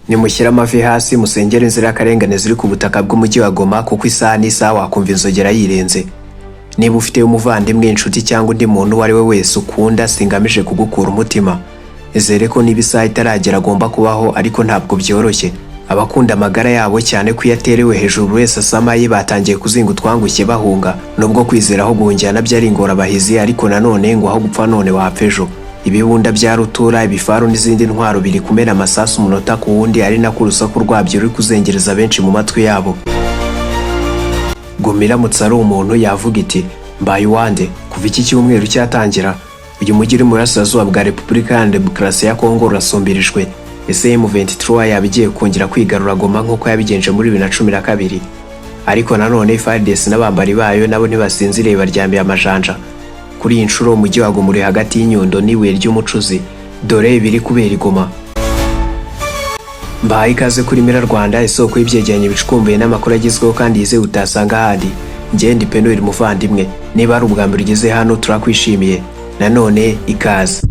Nimushyira amavi hasi musengere inzirakarengane ziri ku butaka bw'umujyi wa Ngoma kuko isaha n'isaha wakumva inzogera yirenze. Niba ufite umuvandimwe, inshuti cyangwa undi muntu uwo ari we wese ukunda, singamije kugukura umutima. Izere ko niba isaha itaragera agomba kubaho, ariko ntabwo byoroshye. Abakunda amagara yabo cyane ko yaterewe hejuru wese asamaye batangiye kuzinga utwangushye bahunga, nubwo kwizera aho guhungira byari ingorabahizi, ariko nanone ngo aho gupfa none wapfa ejo. Ibibunda bya rutura, ibifaru n'izindi ntwaro biri kumena amasasu umunota ku wundi, ari nako urusaku rwabyo ruri kuzengereza benshi mu matwi yabo. Ngoma iramutse ari umuntu yavuga iti mbaye uwande. Kuva iki cyumweru cyatangira, uyu mujyi uri mu burasirazuba bwa Repubulika ya Demokarasi ya Kongo urasumbirijwe. Ese M23 yabigiye kongera kwigarura Ngoma nk'uko yabigenje muri 2012? Ariko nanone FARDC n'abambari bayo nabo ntibasinziriye, baryambiye amajanja. Kuri iyi nshuro umujyi wa Ngoma uri hagati y'inyundo n'ibuye ry'umucuzi. Dore ibiri kubera Ngoma. Mbaye ikaze kuri Mira Rwanda, isoko y'ibyegeranyo bicukumbuye n'amakuru agezweho kandi yizewe utasanga ahandi. Njye ndi Penori muvandimwe. Niba ari ubwa mbere ugeze hano turakwishimiye. Nanone ikaze.